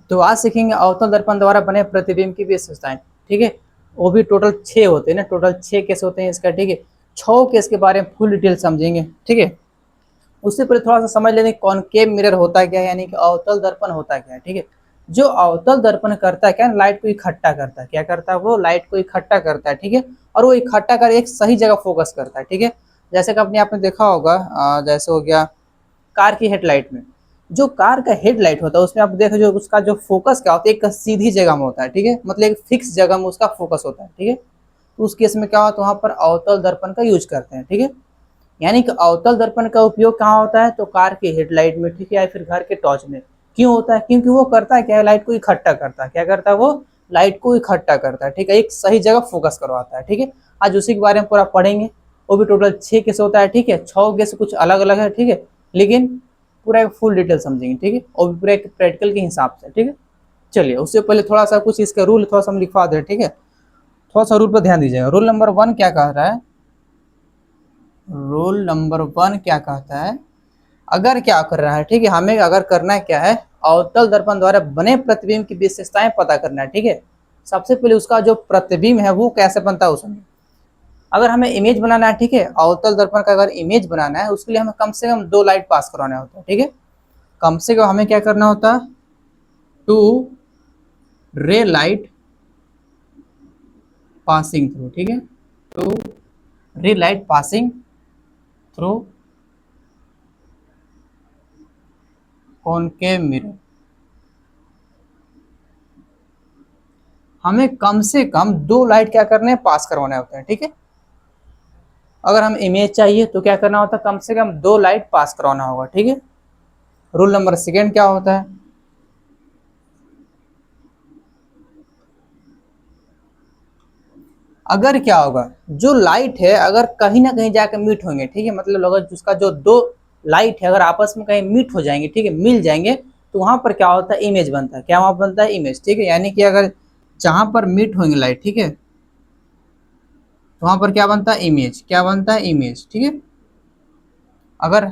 तो आज सीखेंगे अवतल दर्पण द्वारा बने प्रतिबिंब की विशेषताएं। ठीक है, वो भी टोटल 6 होते हैं ना, टोटल 6 केस होते हैं इसका। ठीक है, 6 केस के बारे में फुल डिटेल समझेंगे। ठीक है, उससे पहले थोड़ा सा समझ लेते हैं कॉनकेव मिरर होता क्या है, यानी कि अवतल दर्पण होता क्या है। ठीक है, जो अवतल दर्पण करता है क्या, लाइट को इकट्ठा करता है। क्या करता है वो? लाइट को इकट्ठा करता है। ठीक है, और वो इकट्ठा कर एक सही जगह फोकस करता है। ठीक है, जैसे कि अपने आपने देखा होगा, जैसे हो गया कार की हेडलाइट में, जो कार का हेडलाइट होता है उसमें आप देखो जो उसका जो फोकस क्या होता है, एक सीधी जगह में होता है। ठीक है, मतलब एक फिक्स जगह में उसका फोकस होता है। ठीक है, तो उस केस में क्या होता है, वहां पर अवतल दर्पण का यूज करते हैं। ठीक है, यानी कि अवतल दर्पण का उपयोग कहाँ होता है, तो कार की हेडलाइट में। ठीक है, या फिर घर के टॉर्च में। क्यों होता है? क्योंकि वो करता है क्या है, लाइट को इकट्ठा करता है। क्या करता है वो? लाइट को इकट्ठा करता है। ठीक है, एक सही जगह फोकस करवाता है। ठीक है, आज उसी के बारे में पूरा पढ़ेंगे। वो भी टोटल 6 केस होता है। ठीक है, 6 केस कुछ अलग अलग है। ठीक है, लेकिन पूरा एक फुल डिटेल समझेंगे। ठीक है, और पूरा एक प्रैक्टिकल के हिसाब से। ठीक है, चलिए उससे पहले थोड़ा सा कुछ इसका रूल थोड़ा सा हम लिखवा दें। ठीक है, थोड़ा सा रूल पर ध्यान दीजिएगा। रूल नंबर 1 क्या कह रहा है? रूल नंबर 1 क्या कहता है? अगर क्या कर रहा है, ठीक है, हमें अगर करना है क्या है, अवतल दर्पण द्वारा बने प्रतिबिंब की विशेषताएं पता करना है। ठीक है, सबसे पहले उसका जो प्रतिबिंब है वो कैसे बनता है उसमें। अगर हमें इमेज बनाना है, ठीक है, अवतल दर्पण का अगर इमेज बनाना है, उसके लिए हमें कम से कम 2 लाइट पास करवाना होता है। ठीक है, कम से कम हमें क्या करना होता है, 2 रे लाइट पासिंग थ्रू। ठीक है, 2 रे light passing through concave mirror. हमें कम से कम 2 लाइट क्या करने हैं, पास करवाने होते हैं। ठीक है, अगर हम इमेज चाहिए तो क्या करना होता है, कम से कम 2 लाइट पास करवाना होगा। ठीक है, रूल नंबर 2 क्या होता है? अगर क्या होगा, जो लाइट है अगर कहीं ना कहीं जाकर मीट होंगे, ठीक है, मतलब अगर उसका जो 2 लाइट है अगर आपस में कहीं मीट हो जाएंगे, ठीक है, मिल जाएंगे, तो वहां पर क्या होता है, इमेज बनता है। क्या वहां बनता है? इमेज। ठीक है, यानी कि अगर जहां पर मीट होंगे लाइट, ठीक है, तो वहां पर क्या बनता है, इमेज। क्या बनता है? इमेज। ठीक है, अगर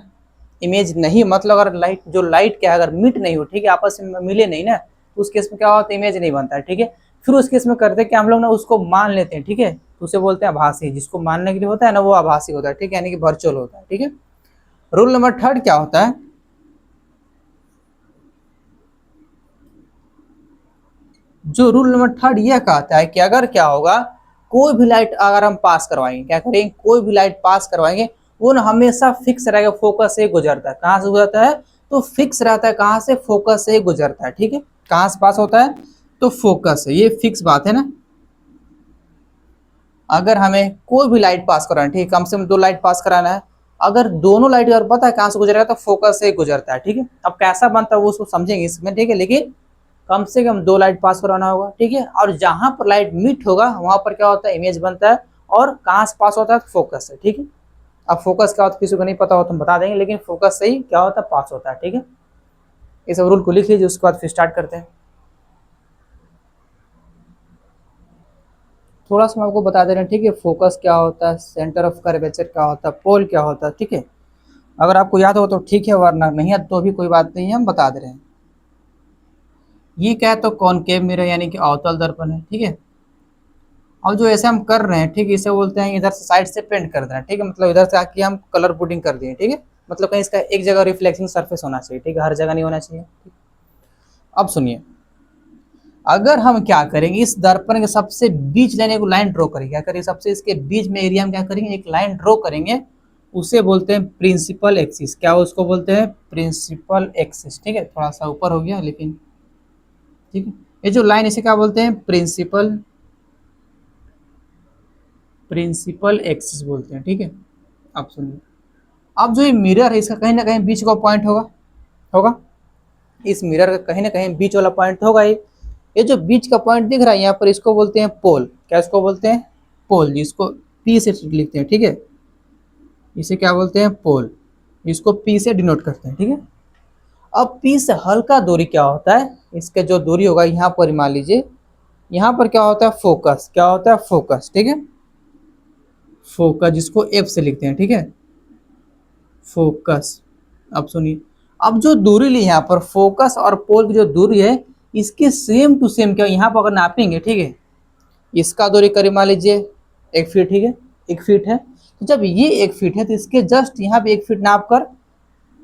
इमेज नहीं, मतलब अगर लाइट जो लाइट क्या अगर मीट नहीं हो, ठीक है, आपस में मिले नहीं ना, तो उस केस में क्या होता है, इमेज नहीं बनता है। ठीक है, फिर उस केस में करते हैं कि हम लोग ना उसको मान लेते हैं। ठीक है, तो उसे बोलते हैं आभासी। जिसको मानने के लिए होता है ना वो आभासी होता है। ठीक है, यानी कि वर्चुअल होता है। ठीक है, रूल नंबर 3 क्या होता है? जो रूल नंबर 3 यह कहता है कि अगर क्या होगा, कोई भी लाइट अगर हम पास करवाएंगे, क्या करेंगे, कोई भी लाइट पास करवाएंगे, वो ना हमेशा फिक्स रहेगा, फोकस से गुजरता है। कहाँ से गुजरता है? तो फिक्स रहता है। कहाँ से? फोकस से गुजरता है। ठीक है, कहाँ से पास होता है? तो फोकस से। ये फिक्स बात है ना। अगर हमें कोई भी लाइट पास कराना है, ठीक है, कम से कम 2 लाइट पास कराना है, अगर दोनों लाइट अगर पता है कहाँ से गुजरेगा, तो फोकस से गुजरता है। ठीक है, अब कैसा बनता है वो उसको समझेंगे इसमें। ठीक है, लेकिन कम से कम 2 लाइट पास कराना होगा। ठीक है, और जहां पर लाइट मीट होगा वहां पर क्या होता है, इमेज बनता है। और कहाँ से पास होता है? फोकस से। ठीक है, अब फोकस क्या होता है किसी को नहीं पता हो तो हम बता देंगे, लेकिन फोकस से ही क्या होता है, पास होता है। ठीक है, इस रूल को लिख लीजिए, उसके बाद फिर स्टार्ट करते हैं। थोड़ा सा मैं आपको बता दे रहे हैं। ठीक है, फोकस क्या होता है, सेंटर ऑफ कर्वेचर क्या होता है, पोल क्या होता है। ठीक है, अगर आपको याद हो तो ठीक है, वरना नहीं है तो भी कोई बात नहीं है, हम बता दे रहे हैं। ये क्या है, तो कॉनकेव मिरर यानी कि अवतल दर्पण है। ठीक है, अब जो ऐसे हम कर रहे हैं, ठीक है, इसे बोलते हैं इधर से साइड से पेंट कर देना। ठीक है, मतलब इधर से आके हम कलर पुटिंग कर दिए। ठीक है, मतलब कहीं इसका एक जगह रिफ्लेक्टिंग सरफेस होना चाहिए। ठीक है, हर जगह नहीं होना चाहिए। अब सुनिए, अगर हम क्या करेंगे, इस दर्पण के सबसे बीच लाइन को लाइन ड्रॉ करेंगे। क्या करेंगे, सबसे इसके बीच में एरिया में क्या करेंगे, एक लाइन ड्रॉ करेंगे। उसे बोलते हैं प्रिंसिपल एक्सिस। क्या उसको बोलते हैं? Principal axis. ठीक है, थोड़ा सा ऊपर हो गया लेकिन ठीक है, ये जो लाइन इसे क्या बोलते हैं, प्रिंसिपल प्रिंसिपल एक्सिस बोलते हैं। ठीक है, अब सुनिए, अब जो ये मिरर है इसका कहीं ना कहीं बीच का पॉइंट होगा। होगा, इस मिरर का कहीं ना कहीं बीच वाला पॉइंट होगा। ये जो बीच का पॉइंट दिख रहा है यहाँ पर, इसको बोलते हैं पोल। क्या इसको बोलते हैं? पोल, जिसको पी से लिखते हैं। ठीक है, इसे क्या बोलते हैं? पोल। इसको पी से डिनोट करते हैं। ठीक है, अब पी से हल्का दूरी क्या होता है, इसके जो दूरी होगा यहाँ पर मान लीजिए, यहाँ पर क्या होता है, फोकस। क्या होता है? फोकस। ठीक है, फोकस जिसको एफ से लिखते हैं। ठीक है, फोकस। अब सुनिए, अब जो दूरी ली यहाँ पर फोकस और पोल की जो दूरी है, इसके सेम टू सेम क्या यहाँ पर अगर नापेंगे, ठीक है, इसका दूरी करीब मान लीजिए 1 फीट, ठीक है, 1 फीट है। तो जब ये 1 फीट है तो इसके जस्ट यहाँ पे 1 फीट नाप कर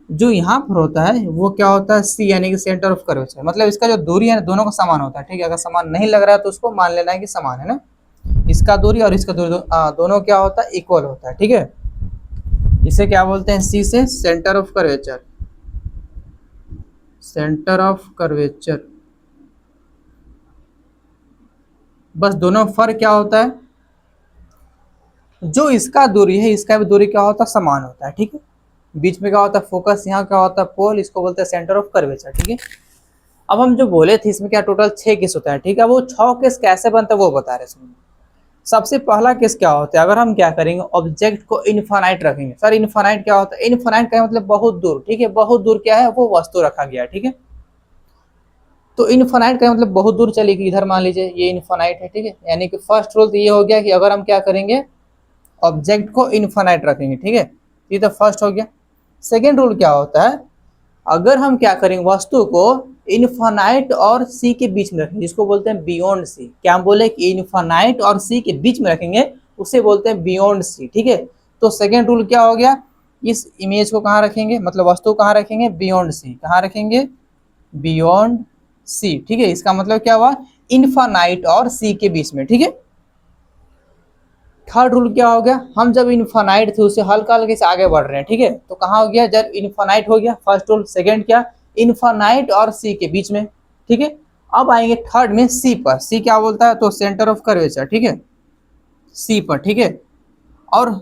जो यहाँ पर होता है वो क्या होता है, सी यानी कि सेंटर ऑफ कर्वेचर। मतलब इसका जो दूरी है ना दोनों का समान होता है, ठीक है। अगर समान नहीं लग रहा है तो उसको मान लेना है कि समान है ना, इसका दूरी और इसका दूरी दोनों क्या होता है, इक्वल होता है, ठीक है। इसे क्या बोलते हैं, सी से centre of curvature, centre of curvature. बस दोनों फर्क क्या होता है, जो इसका दूरी है इसका भी दूरी क्या होता है, समान होता है, ठीक है। बीच में क्या होता है फोकस, यहाँ क्या होता है पोल, इसको बोलते हैं सेंटर ऑफ कर्वेचर, ठीक है। अब हम जो बोले थे इसमें क्या टोटल 6 केस होता है, ठीक है। वो 6 केस कैसे बनता है वो बता रहे हैं। सबसे पहला केस क्या होता है, अगर हम क्या करेंगे ऑब्जेक्ट को इनफाइनाइट रखेंगे। सर इनफाइनाइट क्या होता है, इनफाइनाइट का मतलब बहुत दूर, ठीक है। बहुत दूर क्या है, वो वस्तु रखा गया है, ठीक है। तो इनफाइनाइट का मतलब बहुत दूर चलेगी, इधर मान लीजिए ये इनफाइनाइट है, ठीक है। यानी कि फर्स्ट रूल तो ये हो गया कि अगर हम क्या करेंगे ऑब्जेक्ट को इनफाइनाइट रखेंगे, ठीक है, ये तो फर्स्ट हो गया। सेकेंड रूल क्या होता है, अगर हम क्या करेंगे वस्तु को इनफाइनाइट और सी के बीच में रखेंगे, जिसको बोलते हैं बियॉन्ड सी। क्या हम बोले कि इनफाइनाइट और सी के बीच में रखेंगे, उसे बोलते हैं बियॉन्ड सी, ठीक है। तो सेकेंड रूल क्या हो गया, इस इमेज को कहाँ रखेंगे, मतलब वस्तु कहाँ रखेंगे, बियॉन्ड सी। कहाँ रखेंगे, बियॉन्ड सी, ठीक है। इसका मतलब क्या हुआ, इनफाइनाइट और सी के बीच में, ठीक है। थर्ड रूल क्या हो गया, हम जब इनफाइनाइट थे उससे हल्का हल्के से आगे बढ़ रहे हैं, ठीक है। तो कहाँ हो गया, जब इनफाइनाइट हो गया फर्स्ट रूल। सेकंड क्या, इनफाइनाइट और सी के बीच में, ठीक है। अब आएंगे थर्ड में सी पर। सी क्या बोलता है, तो सेंटर ऑफ कर्वेचर, ठीक है, सी पर, ठीक है। और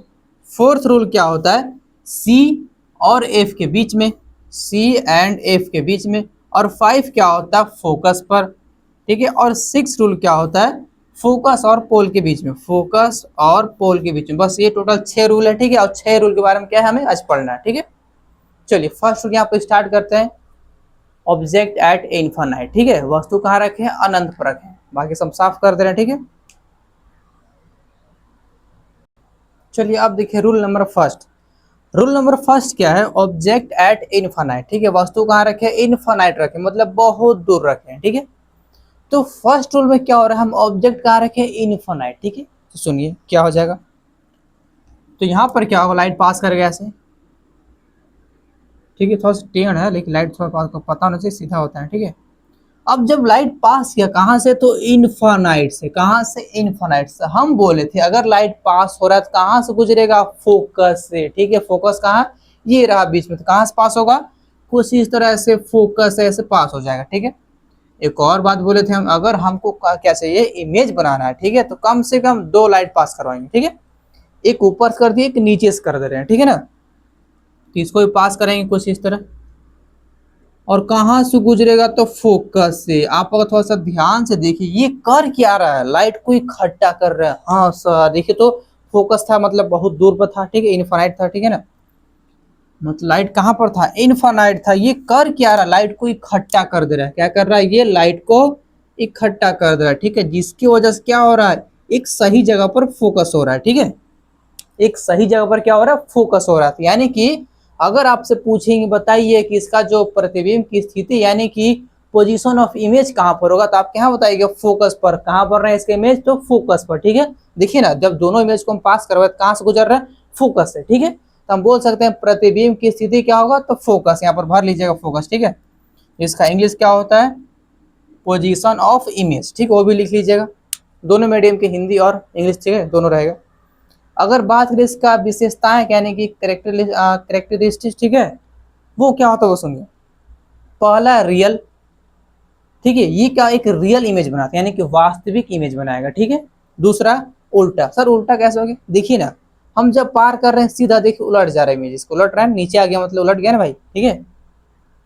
फोर्थ रूल क्या होता है, सी और एफ के बीच में, सी एंड एफ के बीच में। और 5 क्या होता है, फोकस पर, ठीक है। और 6 रूल क्या होता है, फोकस और पोल के बीच में, फोकस और पोल के बीच में। बस ये टोटल 6 रूल है, ठीक है। और 6 रूल के बारे में क्या है हमें आज पढ़ना है, ठीक है। चलिए फर्स्ट रूल यहाँ पर स्टार्ट करते हैं, ऑब्जेक्ट एट इनफाइनाइट, ठीक है। वस्तु कहाँ रखे हैं, अनंत पर रखे हैं। बाकी सब साफ कर दे रहे हैं, ठीक है। चलिए अब देखिए rule number first. Rule number first क्या है, ऑब्जेक्ट एट इनफाइनाइट, ठीक है। वस्तु कहाँ रखे, इनफाइनाइट रखे, मतलब बहुत दूर रखे, ठीक है। तो फर्स्ट रूल में क्या हो रहा है, हम ऑब्जेक्ट कहाँ रखे, इनफाइनाइट, ठीक है। तो सुनिए क्या हो जाएगा, तो यहाँ पर क्या होगा, लाइट पास कर गया ऐसे, ठीक है। थोड़ा सा टेढ़ है लेकिन लाइट थोड़ा पास पता होना चाहिए, सीधा होता है, ठीक है। अब जब लाइट पास किया कहाँ से, तो इनफाइनाइट से। कहाँ से, इनफाइनाइट से। हम बोले थे अगर लाइट पास हो रहा है तो कहाँ से गुजरेगा, फोकस से, ठीक है। फोकस कहाँ, ये रहा बीच में, तो कहाँ से पास होगा, कुछ इस तरह से फोकस से ऐसे पास हो जाएगा, ठीक है। एक और बात बोले थे हम, अगर हमको क्या चाहिए, इमेज बनाना है, ठीक है, तो कम से कम 2 लाइट पास करवाएंगे, ठीक है। एक ऊपर कर दिए, एक नीचे से कर दे रहे हैं, ठीक है ना। तो इसको भी पास करेंगे कुछ इस तरह, और कहाँ से गुजरेगा, तो फोकस से। आप अगर थोड़ा सा ध्यान से देखिए ये कर क्या रहा है, लाइट को इकट्ठा कर रहा है। हाँ सर देखिए, तो फोकस था मतलब बहुत दूर पर था, ठीक है, इनफाइनाइट था, ठीक है ना। मतलब लाइट कहाँ पर था, इनफाइनाइट था। ये कर क्या रहा है, लाइट को इकट्ठा कर दे रहा है। क्या कर रहा है, ये लाइट को इकट्ठा कर दे रहा है, ठीक है। जिसकी वजह से क्या हो रहा है, एक सही जगह पर फोकस हो रहा है, ठीक है। एक सही जगह पर क्या हो रहा है, फोकस हो रहा है। यानी कि अगर आपसे पूछेंगे बताइए कि इसका जो प्रतिबिंब की स्थिति यानी कि पोजीशन ऑफ इमेज कहाँ पर होगा, तो आप क्या बताइएगा, फोकस पर। कहाँ पर रहे इसका इमेज, तो फोकस पर, ठीक है। देखिए ना, जब दोनों इमेज को हम पास करवाए कहाँ से गुजर रहे हैं, फोकस से, ठीक है। तो हम बोल सकते हैं प्रतिबिंब की स्थिति क्या होगा, तो फोकस। यहाँ पर भर लीजिएगा फोकस, ठीक है। इसका इंग्लिश क्या होता है, पोजीशन ऑफ इमेज, ठीक है, वो भी लिख लीजिएगा। दोनों मीडियम के हिंदी और इंग्लिश, ठीक है, दोनों रहेगा। अगर बात करें इसका विशेषताएं यानी कि कैरेक्टरिस्टिक्स, ठीक है, वो क्या होता है वो सुनिए। पहला रियल, ठीक है, ये क्या एक रियल इमेज बनाता है यानी कि वास्तविक इमेज बनाएगा, ठीक है। दूसरा उल्टा। सर उल्टा कैसे हो गया, देखिए ना, हम जब पार कर रहे हैं सीधा देखिए उलट जा रहा है इमेज, इसको उलट रहा है, नीचे आ गया मतलब उलट गया ना भाई, ठीक है।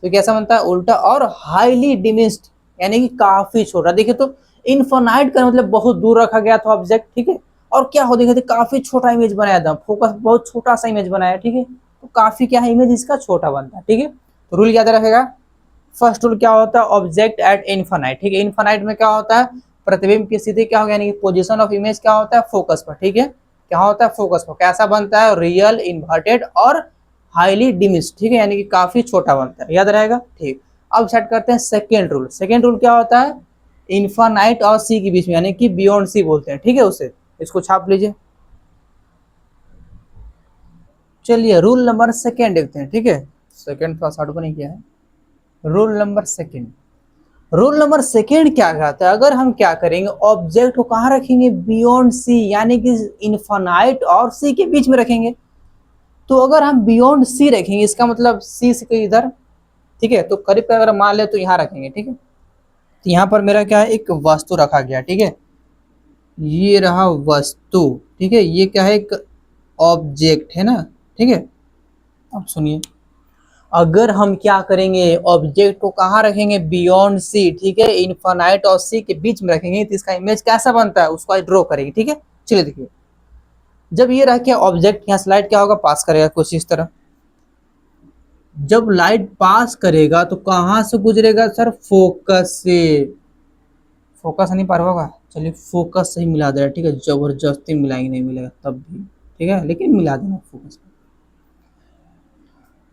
तो कैसा बनता है, उल्टा। और हाईली डिमिस्ड यानी कि काफी छोटा। देखिए तो इनफाइनाइट का मतलब बहुत दूर रखा गया था ऑब्जेक्ट, ठीक है। और क्या हो, देखिए काफी छोटा इमेज बनाया था, फोकस बहुत छोटा सा इमेज बनाया, ठीक है। तो काफी क्या है, इमेज इसका छोटा बनता है, ठीक है। तो रूल याद रखेगा। फर्स्ट रूल क्या होता है, ऑब्जेक्ट एट इनफाइनाइट, ठीक है। इनफाइनाइट में क्या होता है, प्रतिबिंब की स्थिति क्या होगा यानी कि पोजीशन ऑफ इमेज क्या होता है, फोकस पर, ठीक है। क्या होता है, फोकस पर। कैसा बनता है, रियल, इन्वर्टेड और हाईली डिमिस्ड, ठीक है, यानी कि काफी छोटा बनता है, याद रहेगा, ठीक। अब सेट करते हैं सेकेंड रूल। सेकेंड रूल क्या होता है, इन्फानाइट और सी के बीच में, यानी कि बियॉन्ड सी बोलते हैं, ठीक है उसे, इसको छाप लीजिए। चलिए रूल नंबर सेकेंड देखते हैं, ठीक है, सेकेंड थोड़ा सा नहीं किया है। Rule number second, rule number second क्या कहता है, अगर हम क्या करेंगे, ऑब्जेक्ट को कहाँ रखेंगे, बियॉन्ड सी, यानी कि इन्फानाइट और सी के बीच में रखेंगे। तो अगर हम बियॉन्ड सी रखेंगे, इसका मतलब सी से कहीं इधर, ठीक है, तो करीब का अगर मान ले तो यहाँ रखेंगे, ठीक है। तो यहाँ पर मेरा क्या है, एक वस्तु रखा गया, ठीक है, ये रहा वस्तु, ठीक है, ये क्या है, एक ऑब्जेक्ट है ना, ठीक है। अब सुनिए, अगर हम क्या करेंगे, ऑब्जेक्ट को कहाँ रखेंगे, बियॉन्ड सी, ठीक है, इनफाइनाइट और सी के बीच में रखेंगे, तो इसका इमेज कैसा बनता है उसको ड्रॉ करेंगे, ठीक है। चलिए देखिए, जब ये रखे ऑब्जेक्ट, यहाँ स्लाइड क्या होगा, पास करेगा कुछ इस तरह। जब लाइट पास करेगा तो कहाँ से गुजरेगा सर, फोकस से। फोकस नहीं पार होगा, चलिए फोकस से ही मिला देगा, ठीक है, जबरदस्ती मिलाएंगे, नहीं मिलेगा तब भी, ठीक है, लेकिन मिला देना फोकस।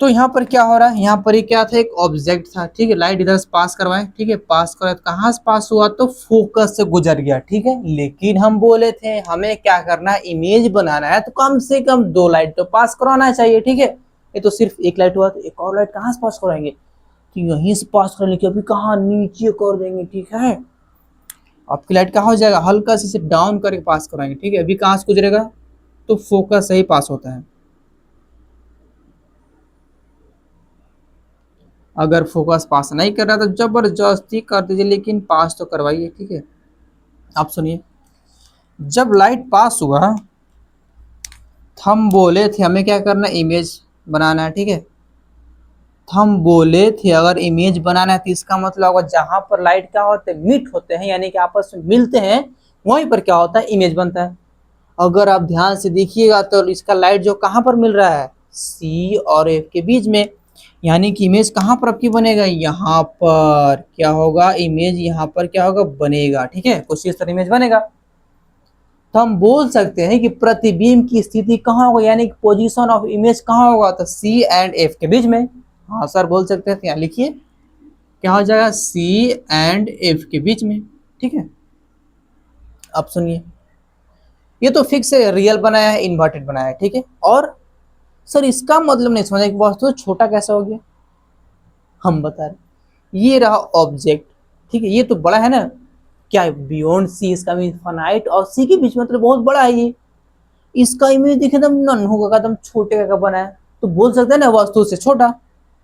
तो यहाँ पर क्या हो रहा है, यहाँ पर ही क्या था, एक ऑब्जेक्ट था, ठीक है, लाइट इधर से पास करवाए, ठीक है, पास करवाए तो कहाँ से पास हुआ, तो फोकस से गुजर गया, ठीक है। लेकिन हम बोले थे हमें क्या करना है, इमेज बनाना है, तो कम से कम 2 लाइट तो पास करवाना चाहिए, ठीक है। ये तो सिर्फ एक लाइट हुआ, तो एक और लाइट कहाँ से पास करवाएंगे, तो यहीं से पास करने की, अभी कहाँ नीचे कर देंगे, ठीक है। आपकी लाइट कहाँ हो जाएगा, हल्का से डाउन करके पास कराएंगे, ठीक है। अभी कहाँ से गुजरेगा, तो फोकस से ही पास होता है। अगर फोकस पास नहीं कर रहा तो जबरदस्ती कर दीजिए, लेकिन पास तो करवाइए, ठीक है। आप सुनिए, जब लाइट पास हुआ, हम बोले थे हमें क्या करना, इमेज बनाना है, ठीक है। हम बोले थे अगर इमेज बनाना है तो इसका मतलब होगा जहां पर लाइट क्या होते हैं, मीट होते हैं, यानी कि आपस में मिलते हैं, वहीं पर क्या होता है, इमेज बनता है। अगर आप ध्यान से देखिएगा तो इसका लाइट जो कहाँ पर मिल रहा है, सी और एफ के बीच में, यानी कि इमेज कहाँ पर आपकी बनेगा, यहाँ पर क्या होगा, इमेज यहाँ पर क्या होगा, बनेगा, ठीक है, कुछ इस तरह इमेज बनेगा। तो हम बोल सकते हैं कि प्रतिबिंब की स्थिति कहाँ होगा, यानी कि पोजीशन ऑफ इमेज कहाँ होगा, तो सी एंड एफ के बीच में। हाँ सर बोल सकते हैं, तो यहाँ लिखिए क्या हो जाएगा, सी एंड एफ के बीच में, ठीक है। अब सुनिए, ये तो फिक्स है, रियल बनाया है, इन्वर्टेड बनाया है, ठीक है। और सर इसका मतलब नहीं समझा कि वस्तु तो छोटा कैसा हो गया, हम बता रहे, ये रहा ऑब्जेक्ट, ठीक है, ये तो बड़ा है ना, क्या बियॉन्ड सी, इसका मीन इनफाइनाइट और सी के बीच में, मतलब बहुत बड़ा है ये। इसका इमेज देखे एकदम नन्हू का, एकदम छोटे का बना है, तो बोल सकते हैं ना वस्तु से छोटा,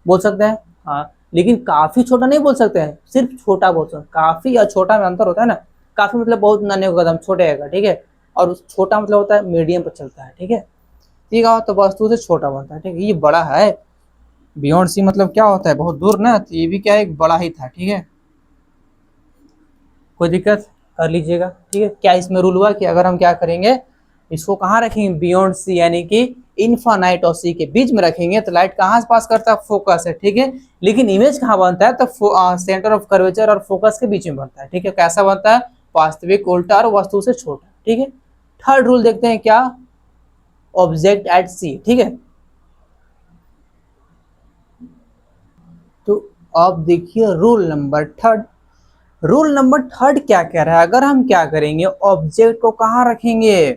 बोल सकते हैं। हाँ, लेकिन काफी छोटा नहीं बोल सकते हैं, सिर्फ छोटा बोल सकते हैं। काफी और छोटा में अंतर होता है ना, काफी मतलब बहुत नन्हे का, एकदम छोटे का, ठीक है, और छोटा मतलब होता है मीडियम पर चलता है, ठीक है। ठीक है, तो वस्तु से छोटा बनता है, ठीक है, ये बड़ा है। बियॉन्ड सी मतलब क्या होता है, बहुत दूर ना, तो ये भी क्या है, एक बड़ा ही था, ठीक है। कोई दिक्कत, कर लीजिएगा, ठीक है। क्या इसमें रूल हुआ कि अगर हम क्या करेंगे, इसको कहाँ रखेंगे, बियॉन्ड सी, यानी कि इनफाइनाइट और सी के बीच में रखेंगे, तो लाइट कहाँ से पास करता है, फोकस है, ठीक है। लेकिन इमेज कहाँ बनता है, तो सेंटर ऑफ कर्वेचर और फोकस के बीच में बनता है, ठीक है। कैसा बनता है, वास्तविक, उल्टा और वस्तु से छोटा, ठीक है। थर्ड रूल देखते हैं क्या, ऑब्जेक्ट एट सी, ठीक है। तो अब देखिए rule number third, rule number third क्या कह रहा है, अगर हम क्या करेंगे, ऑब्जेक्ट को कहाँ रखेंगे,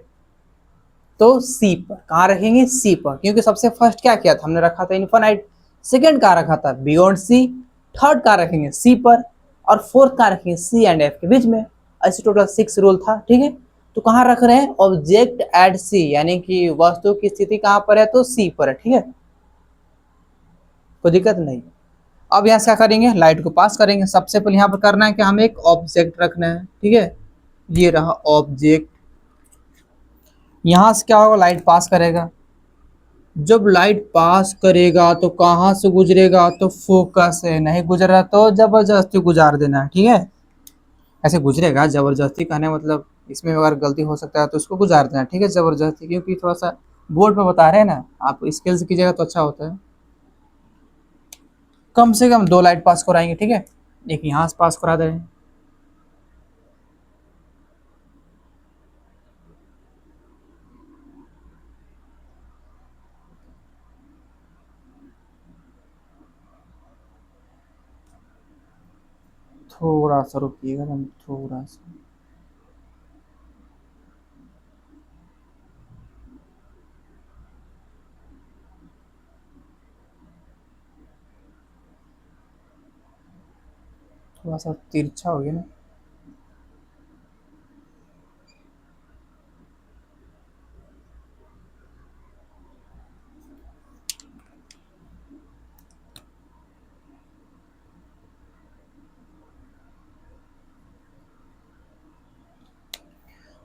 तो सी पर। कहाँ रखेंगे, सी पर, क्योंकि सबसे फर्स्ट क्या किया था, हमने रखा था इनफाइनाइट, सेकंड कहाँ रखा था, बियॉन्ड सी, थर्ड कहाँ रखेंगे, सी पर, और फोर्थ कहाँ रखेंगे, सी एंड एफ के बीच में। ऐसे टोटल 6 रूल था, ठीक है। तो कहाँ रख रहे हैं, ऑब्जेक्ट एट सी, यानी कि वस्तु की स्थिति कहाँ पर है, तो सी पर है, ठीक है, कोई दिक्कत नहीं। अब यहाँ से क्या करेंगे, लाइट को पास करेंगे। सबसे पहले यहाँ पर करना है कि हमें एक ऑब्जेक्ट रखना है, ठीक है, ये रहा ऑब्जेक्ट। यहाँ से क्या होगा, लाइट पास करेगा। जब लाइट पास करेगा तो कहाँ से गुजरेगा, तो फोकस है, नहीं गुजर रहा तो जबरदस्ती गुजार देना है, ठीक है। ऐसे गुजरेगा, जबरदस्ती कहने मतलब इसमें अगर गलती हो सकता है तो उसको गुजार देना, ठीक है, जबरदस्ती, क्योंकि थोड़ा सा बोर्ड पे बता रहे हैं ना, आप स्केल से कीजिएगा तो अच्छा होता है। कम से कम 2 लाइट पास कराएंगे, ठीक है, एक यहाँ से पास करा दे रहे हैं। थोड़ा सा रुकिएगा, हम थोड़ा सा, थोड़ा सा तिरछा हो गया ना।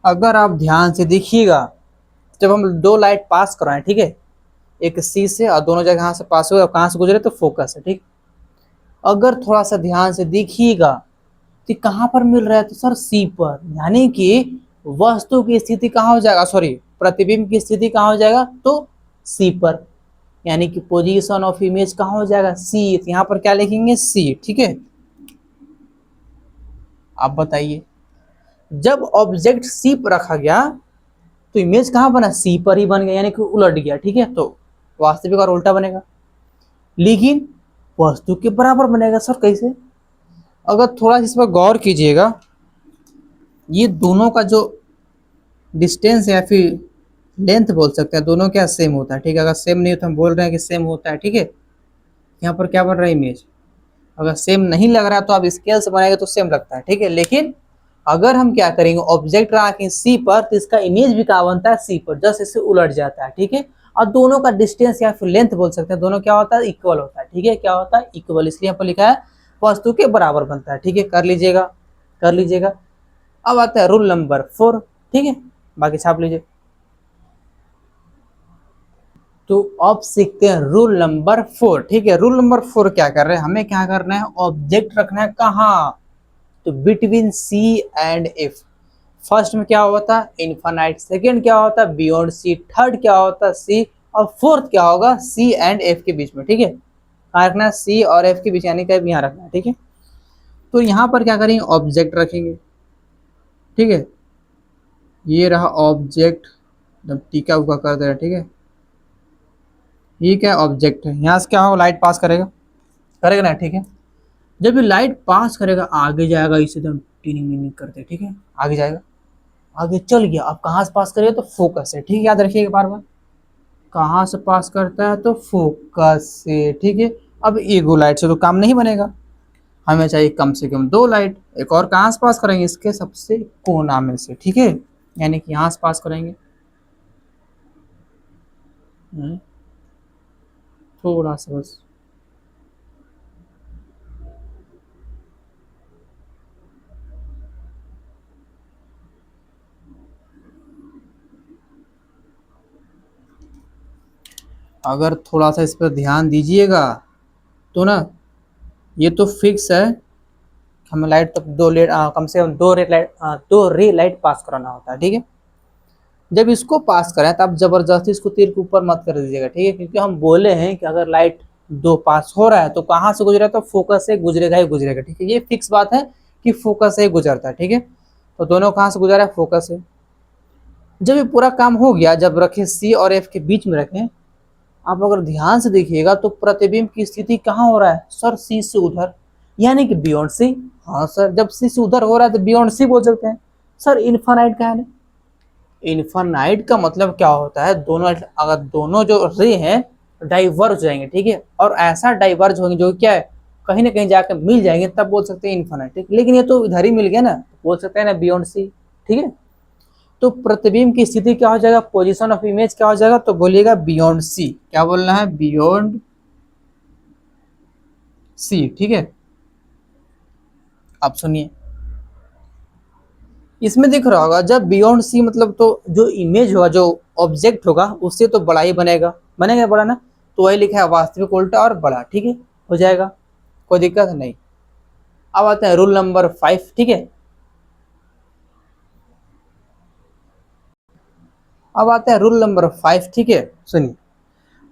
अगर आप ध्यान से देखिएगा, जब हम दो लाइट पास कराएं, ठीक है, एक सी से और दोनों जगह से पास हुए, कहाँ से गुजरे, तो फोकस है, ठीक। अगर थोड़ा सा ध्यान से देखिएगा कि कहाँ पर मिल रहा है, तो सर सी पर, यानी कि वस्तु की स्थिति कहाँ हो जाएगा, सॉरी प्रतिबिंब की स्थिति कहाँ हो जाएगा, तो सी पर, यानी कि पोजीशन ऑफ इमेज कहाँ हो जाएगा, सी। यहाँ पर क्या लिखेंगे, सी, ठीक है। आप बताइए, जब ऑब्जेक्ट सी पर रखा गया तो इमेज कहाँ बना, सी पर ही बन गया, यानी कि उलट गया, ठीक है। तो वास्तविक और उल्टा बनेगा, लेकिन वस्तु के बराबर बनेगा। सर कैसे, अगर थोड़ा सा इस पर गौर कीजिएगा, ये दोनों का जो डिस्टेंस या फिर लेंथ बोल सकते हैं, दोनों क्या सेम होता है, ठीक है। अगर सेम नहीं हो तो हम बोल रहे हैं कि सेम होता है, ठीक है। यहाँ पर क्या बन रहा है, इमेज। अगर सेम नहीं लग रहा है तो आप स्केल से बनाएंगे तो सेम लगता है, ठीक है। लेकिन अगर हम क्या करेंगे, ऑब्जेक्ट रखें सी पर, तो इसका इमेज भी क्या बनता है, सी पर, जस्ट इससे उलट जाता है, ठीक है। और दोनों का डिस्टेंस या फिर लेंथ बोल सकते हैं, दोनों क्या होता है, इक्वल होता है, ठीक है। क्या होता है, इक्वल, इसलिए यहाँ पर लिखा है वस्तु के बराबर बनता है, ठीक है। कर लीजिएगा, कर लीजिएगा। अब आता है रूल नंबर 4, ठीक है, बाकी छाप लीजिए। तो अब सीखते हैं रूल नंबर 4, ठीक है। रूल नंबर 4 क्या कर रहे हैं, हमें क्या करना है, ऑब्जेक्ट रखना है कहाँ, तो between C and F. First में क्या होता है, इनफाइनाइट, सेकंड क्या होता है, बियॉन्ड सी, थर्ड क्या होता है, सी, और फोर्थ क्या होगा, सी एंड एफ के बीच में, ठीक है। कहाँ रखना है, सी और एफ के बीच, यानी कि यहाँ रखना है, ठीक है। तो यहाँ पर क्या करेंगे, ऑब्जेक्ट रखेंगे, ठीक है। ये रहा ऑब्जेक्ट, जब टीका उका कर दे रहा है, ठीक है। ये क्या ऑब्जेक्ट है, यहाँ से क्या होगा, लाइट पास करेगा, करेगा ना, ठीक है। जब ये लाइट पास करेगा, आगे जाएगा, इसे एकदम टीनिंग मीनिंग करते, ठीक है, आगे जाएगा, आगे चल गया। अब कहाँ से पास करेगा, तो फोकस है, ठीक है, याद रखिएगा बार बार, कहाँ से पास करता है, तो फोकस से, ठीक है। अब एगो लाइट से तो काम नहीं बनेगा, हमें चाहिए कम से कम दो लाइट। एक और कहाँ से पास करेंगे, इसके सबसे कोना में से, ठीक है, यानी कि यहाँ से पास करेंगे। थोड़ा सा बस, अगर थोड़ा सा इस पर ध्यान दीजिएगा तो ना, ये तो फिक्स है, हमें लाइट तक दो लेट कम से कम दो रे लाइट, दो रे लाइट पास कराना होता है, ठीक है। जब इसको पास करें तब जबरदस्ती इसको तीर के ऊपर मत कर दीजिएगा, ठीक है, क्योंकि हम बोले हैं कि अगर लाइट दो पास हो रहा है तो कहाँ से गुजरा, तो फोकस से गुजरेगा ही गुजरेगा, ठीक है। ये फिक्स बात है कि फोकस से ही गुजरता है, ठीक है। तो दोनों कहाँ से गुजरा है, फोकस से। जब ये पूरा काम हो गया, जब रखे सी और एफ के बीच में रखें, आप अगर ध्यान से देखिएगा तो प्रतिबिंब की स्थिति कहाँ हो रहा है, सर सी से उधर, यानी कि बियॉन्ड सी। हाँ सर, जब सी से उधर हो रहा है तो बियॉन्ड सी बोल सकते हैं। सर इनफाइनाइट का है ना, इनफाइनाइट का मतलब क्या होता है, दोनों अगर दोनों जो रे हैं डाइवर्ज जाएंगे, ठीक है, और ऐसा डाइवर्ज होंगे जो क्या है, कहीं ना कहीं जाकर मिल जाएंगे, तब बोल सकते हैं इनफाइनाइट, ठीक। लेकिन ये तो इधर ही मिल गया ना, बोल सकते हैं ना बियॉन्ड सी, ठीक है। तो प्रतिबिंब की स्थिति क्या हो जाएगा, पोजीशन ऑफ इमेज क्या हो जाएगा, तो बोलिएगा बियॉन्ड सी। क्या बोलना है, बियॉन्ड सी, ठीक है। आप सुनिए, इसमें दिख रहा होगा, जब बियॉन्ड सी मतलब तो जो इमेज होगा, जो ऑब्जेक्ट होगा, उससे तो बड़ा ही बनेगा, बनेगा बड़ा ना, तो वही लिखा है वास्तविक उल्टा और बड़ा, ठीक है, हो जाएगा, कोई दिक्कत नहीं। अब आते हैं रूल नंबर 5, ठीक है। अब आते हैं रूल नंबर 5, ठीक है, सुनिए।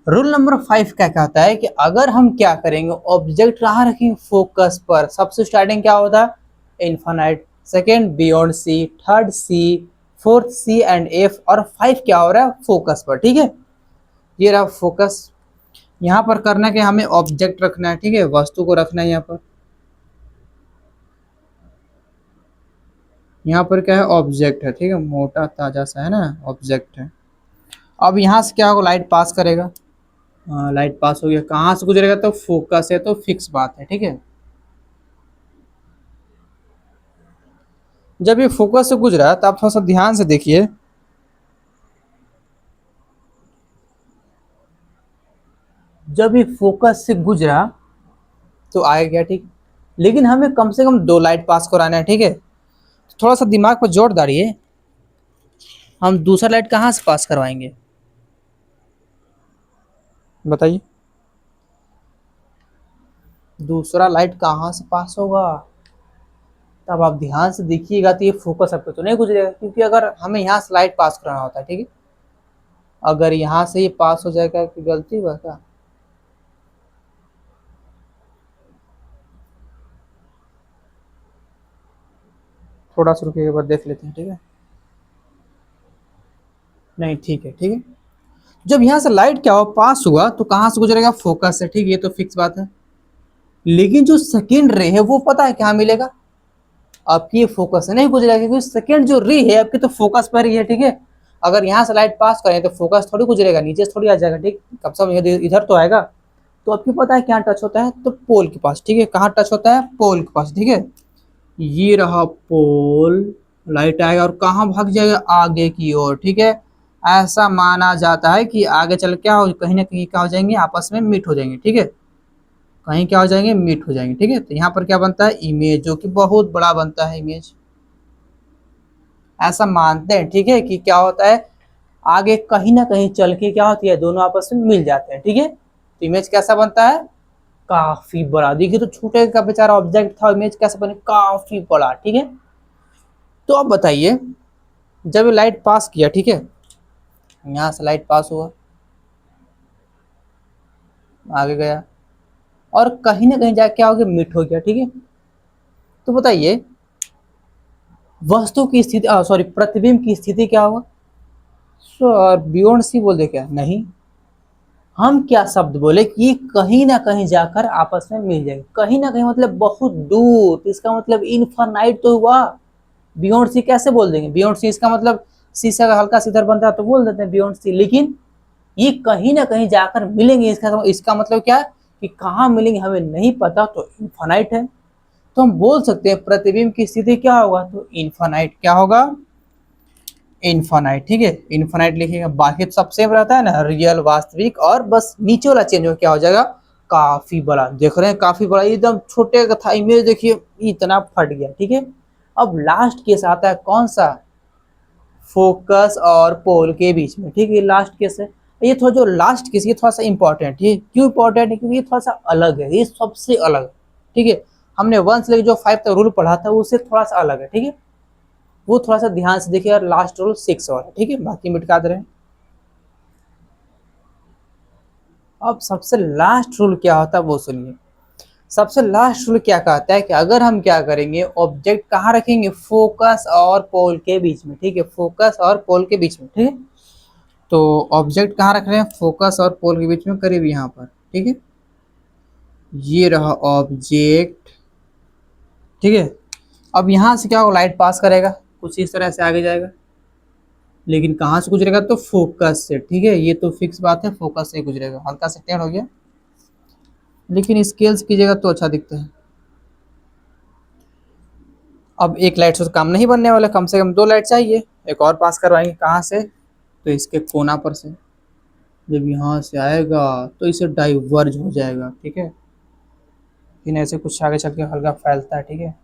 रूल नंबर 5 क्या कहता है कि अगर हम क्या करेंगे, ऑब्जेक्ट कहाँ रखेंगे, फोकस पर। सबसे स्टार्टिंग क्या होता है, infinite, second beyond C, third C, fourth C and F, और 5 क्या हो रहा है, फोकस पर, ठीक है। ये रहा फोकस। यहाँ पर करना कि हमें ऑब्जेक्ट रखना है, ठीक है, वस्तु को रखना है यहाँ पर। यहाँ पर क्या है, ऑब्जेक्ट है, ठीक है, मोटा ताजा सा है ना, ऑब्जेक्ट है। अब यहाँ से क्या होगा, लाइट पास करेगा। हाँ, लाइट पास हो गया, कहाँ से गुजरेगा, तो फोकस है, तो फिक्स बात है, ठीक है। जब ये फोकस से गुजरा तो आप थोड़ा सा ध्यान से देखिए, जब ये फोकस से गुजरा तो आएगा क्या, ठीक। लेकिन हमें कम से कम दो लाइट पास कराना है, ठीक है। थोड़ा सा दिमाग पर जोर डालिए, हम दूसरा लाइट कहाँ से पास करवाएंगे, बताइए। दूसरा लाइट कहाँ से पास होगा, तब आप ध्यान से देखिएगा तो ये फोकस आपको तो नहीं गुजरेगा, क्योंकि अगर हमें यहाँ से लाइट पास कराना होता है, ठीक है। अगर यहाँ से ये पास हो जाएगा कि गलती हुआ क्या, थोड़ा सा रुकिए, एक बार देख लेते हैं, ठीक है। नहीं, ठीक है, ठीक है। जब यहाँ से लाइट क्या हो पास हुआ तो कहाँ से गुजरेगा, फोकस से, ठीक है, ये तो फिक्स बात है। लेकिन जो सेकेंड रे है वो पता है कहाँ मिलेगा, आपकी ये फोकस से नहीं गुजरेगा, क्योंकि सेकेंड जो रे है आपकी तो फोकस पर ही है, ठीक है। अगर यहाँ से लाइट पास करें तो फोकस थोड़ी गुजरेगा, नीचे थोड़ी आ जाएगा, ठीक, कम से कम इधर तो आएगा। तो आपको पता है क्या टच होता है, तो पोल के पास, ठीक है, कहाँ टच होता है, पोल के पास, ठीक है। ये रहा पोल, लाइट आएगा और कहाँ भाग जाएगा, आगे की ओर, ठीक है। ऐसा माना जाता है कि आगे चल क्या हो, कहीं ना कहीं क्या हो जाएंगे, आपस में मीट हो जाएंगे, ठीक है। कहीं क्या हो जाएंगे, मीट हो जाएंगे, ठीक है। तो यहाँ पर क्या बनता है, इमेज, जो कि बहुत बड़ा बनता है इमेज, ऐसा मानते हैं, ठीक है, कि क्या होता है, आगे कहीं ना कहीं चल के क्या होती है, दोनों आपस में मिल जाते हैं, ठीक है। तो इमेज कैसा बनता है, काफी बड़ा। देखिए तो छोटे का बेचारा ऑब्जेक्ट था, इमेज कैसे बने, काफी बड़ा, ठीक है। तो अब बताइए, जब लाइट पास किया, ठीक है, यहाँ से लाइट पास हुआ, आगे गया, और कहीं ना कहीं जाके क्या हो गया, मिट हो गया, ठीक है। तो बताइए, वस्तु की स्थिति, सॉरी, प्रतिबिंब की स्थिति क्या होगा, सर बियॉन्ड सी बोल दे क्या, नहीं, हम क्या शब्द बोले कि कहीं ना कहीं जाकर आपस में मिल जाएंगे, कहीं ना कहीं मतलब बहुत दूर, तो इसका मतलब इनफाइनाइट तो हुआ। बियॉन्ड सी कैसे बोल देंगे, बियॉन्ड सी इसका मतलब शीशा का हल्का सीधर बनता है तो बोल देते हैं बियॉन्ड सी, लेकिन ये कहीं ना कहीं जाकर मिलेंगे, इसका मतलब क्या है कि कहाँ मिलेंगे हमें नहीं पता, तो इनफाइनाइट है। तो हम बोल सकते हैं प्रतिबिंब की स्थिति क्या होगा, तो इनफाइनाइट क्या होगा, इनफाइनाइट, ठीक है। इनफाइनाइट लिखिएगा, बाकी सब सेम रहता है ना, रियल, वास्तविक, और बस नीचे वाला चेंज हो क्या हो जाएगा, काफी बड़ा। देख रहे हैं, काफी बड़ा, एकदम छोटे का था इमेज, देखिए इतना फट गया, ठीक है। अब लास्ट केस आता है कौन सा, फोकस और पोल के बीच में, ठीक है, लास्ट केस है। ये थोड़ा जो लास्ट केस, ये थोड़ा सा इंपॉर्टेंट है, क्यों इंपॉर्टेंट है, क्योंकि ये थोड़ा सा अलग है, ये सबसे अलग है, ठीक है। हमने 1 से लेकर जो 5 तक रूल पढ़ा था उससे थोड़ा सा अलग है, ठीक है। वो थोड़ा सा ध्यान से देखिए, और लास्ट रूल 6 और है, ठीक है, बाकी मिटा दे रहे हैं। अब सबसे लास्ट रूल क्या होता है वो सुनिए। सबसे लास्ट रूल क्या कहता है कि अगर हम क्या करेंगे, ऑब्जेक्ट कहाँ रखेंगे, फोकस और पोल के बीच में, ठीक है, फोकस और पोल के बीच में, ठीक है। तो ऑब्जेक्ट कहाँ रख रहे हैं, फोकस और पोल के बीच में, करीब यहाँ पर, ठीक है। ये रहा ऑब्जेक्ट, ठीक है। अब यहाँ से क्या होगा, लाइट पास करेगा, कुछ इस तरह से आगे जाएगा, लेकिन कहाँ से गुजरेगा, तो फोकस से, ठीक है, ये तो फिक्स बात है, फोकस से गुजरेगा। हल्का से टेढ़ हो गया, लेकिन स्केल्स कीजिएगा तो अच्छा दिखता है। अब एक लाइट से तो काम नहीं बनने वाला, कम से कम दो लाइट चाहिए, एक और पास करवाएंगे, कहाँ से, तो इसके कोना पर से। जब यहाँ से आएगा तो इसे डाइवर्ज हो जाएगा, ठीक है, फिर ऐसे कुछ आगे चल के हल्का फैलता है, ठीक है।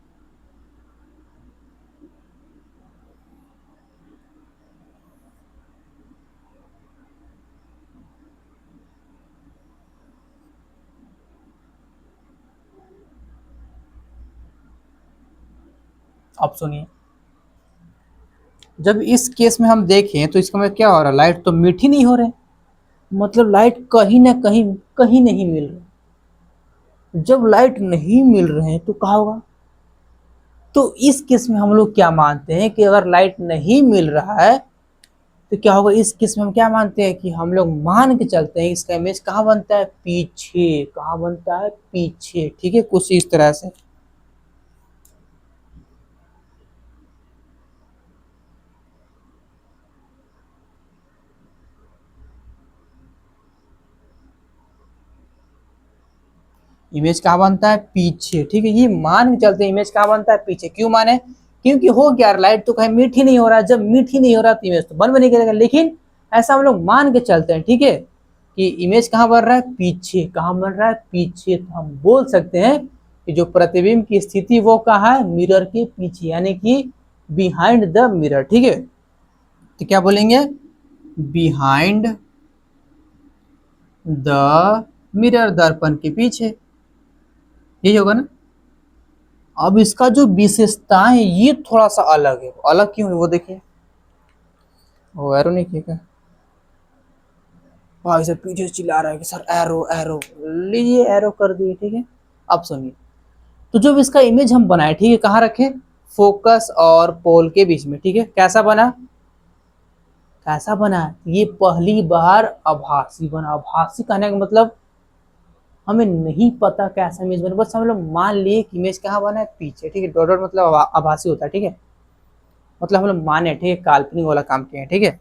अब सुनिए, जब इस केस में हम देखें तो इसका मतलब क्या हो रहा है, लाइट तो मीठी नहीं हो रहे, मतलब लाइट कहीं ना कहीं, कहीं नहीं मिल रही। जब लाइट नहीं मिल रहे हैं तो क्या होगा, तो इस केस में हम लोग क्या मानते हैं कि अगर लाइट नहीं मिल रहा है तो क्या होगा, इस केस में हम क्या मानते हैं कि हम लोग मान के चलते हैं इसका इमेज कहाँ बनता है, पीछे, कहाँ बनता है, पीछे, ठीक है, कुछ इस तरह से। इमेज कहाँ बनता है, पीछे। ठीक है, ये मान के चलते इमेज कहाँ बनता है, पीछे। क्यों माने, क्योंकि हो क्या, लाइट तो कहीं मीट ही नहीं हो रहा है, जब मीट ही नहीं हो रहा तो इमेज तो बन भी नहीं करेगा। लेकिन ऐसा हम लोग मान के चलते हैं, ठीक है, कि इमेज कहाँ बन रहा है, पीछे। कहाँ बन रहा है, पीछे। तो हम बोल सकते हैं कि जो प्रतिबिंब की स्थिति वो कहाँ है, मिरर के पीछे, यानी कि बिहाइंड द मिरर। ठीक है, तो क्या बोलेंगे, बिहाइंड द मिरर, दर्पण के पीछे, यही होगा ना। अब इसका जो विशेषताएं है ये थोड़ा सा अलग है। अलग क्यों है वो देखिए, वो एरो नहीं किया क्या, भाई सर पीछे से चिल्ला रहा है कि सर एरो एरो, लीजिए एरो कर दिए। ठीक है, अब सुनिए, तो जब इसका इमेज हम बनाए, ठीक है, कहाँ रखे, फोकस और पोल के बीच में। ठीक है, कैसा बना, कैसा बना, ये पहली बार आभासी बना। आभासी कहने का मतलब हमें नहीं पता कैसा इमेज बना, बस हम लोग मान लिए कि इमेज कहाँ बना है, पीछे। ठीक है, डॉट डॉट मतलब आभासी होता है। ठीक है, मतलब हम लोग माने, ठीक है, काल्पनिक वाला काम किए हैं। ठीक है,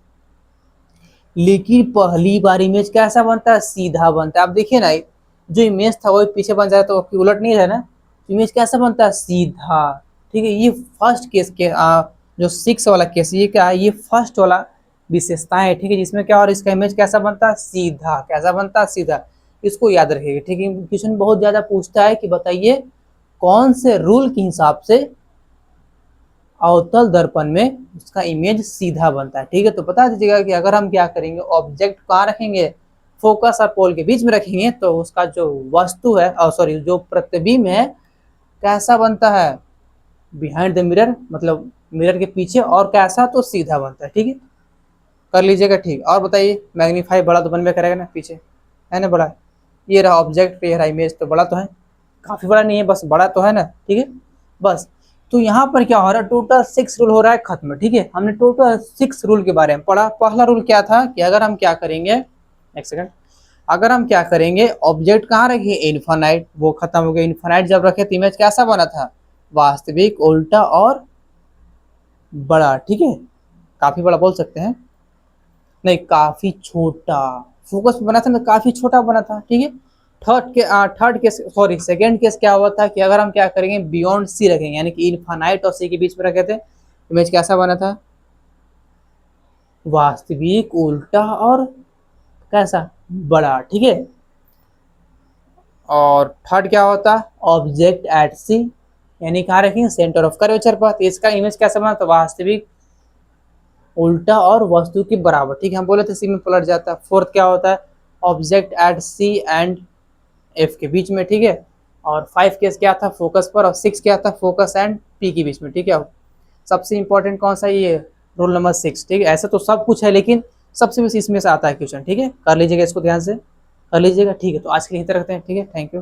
लेकिन पहली बार इमेज कैसा बनता है, सीधा बनता है। आप देखिए ना, जो इमेज था वो पीछे बन जाए तो उलट नहीं है ना, इमेज कैसा बनता है, सीधा। ठीक है, ये फर्स्ट केस के जो 6 वाला केस, ये क्या है, ये फर्स्ट वाला विशेषता है। ठीक है, जिसमें क्या, और इसका इमेज कैसा बनता है, सीधा। कैसा बनता है, सीधा। इसको याद रखिएगा। ठीक है, क्वेश्चन बहुत ज्यादा पूछता है कि बताइए कौन से रूल के हिसाब से अवतल दर्पण में उसका इमेज सीधा बनता है। ठीक है, तो बता दीजिएगा कि अगर हम क्या करेंगे, ऑब्जेक्ट कहाँ रखेंगे, फोकस और पोल के बीच में रखेंगे, तो उसका जो वस्तु है, सॉरी, जो प्रतिबिंब है कैसा बनता है, बिहाइंड द मिरर, मतलब मिरर के पीछे, और कैसा, तो सीधा बनता है। ठीक है, कर लीजिएगा। ठीक, और बताइए, मैग्नीफाई बड़ा तो बनबे करेगा ना, पीछे है ना बड़ा, ये रहा ऑब्जेक्ट, ये रहा इमेज, तो बड़ा तो है, काफी बड़ा नहीं है, बस बड़ा तो है ना। ठीक है, बस। तो यहाँ पर क्या हो रहा है, टोटल 6 रूल हो रहा है खत्म। ठीक है, हमने टोटल 6 रूल के बारे में पढ़ा। पहला रूल क्या था कि अगर हम क्या करेंगे, एक सेकंड, अगर हम क्या करेंगे, ऑब्जेक्ट कहाँ रखिए, इन्फानाइट, वो खत्म हो गया। इन्फानाइट जब रखे तो इमेज कैसा बना था, वास्तविक, उल्टा और बड़ा। ठीक है, काफी बड़ा बोल सकते हैं, नहीं काफी छोटा। फोकस पे बना था ना, काफी छोटा बना था। ठीक है, third case, sorry, second case क्या हुआ था कि अगर हम क्या करेंगे, बियॉन्ड सी रखेंगे, यानी कि इनफाइनाइट और सी के बीच में रखे थे, इमेज कैसा बना था, वास्तविक, उल्टा और कैसा, बड़ा। ठीक है, और थर्ड क्या होता है, ऑब्जेक्ट एट सी, यानी कहाँ रखेंगे, सेंटर ऑफ कर्वेचर पर, तो इसका इमेज कैसा बना, तो वास्तविक, उल्टा और वस्तु के बराबर। ठीक है, हम बोले थे सी में पलट जाता है। फोर्थ क्या होता है, object at C and F के बीच में। ठीक है, और 5 केस क्या था, फोकस पर, और 6 क्या था, फोकस एंड पी के बीच में। ठीक है, सबसे इंपॉर्टेंट कौन सा, ये रूल नंबर 6। ठीक है, ऐसा तो सब कुछ है, लेकिन सबसे बेसी इसमें से आता है क्वेश्चन। ठीक है, कर लीजिएगा इसको ध्यान से, कर लीजिएगा। ठीक है, तो आज के लिए इतना रखते हैं। ठीक है, थैंक यू।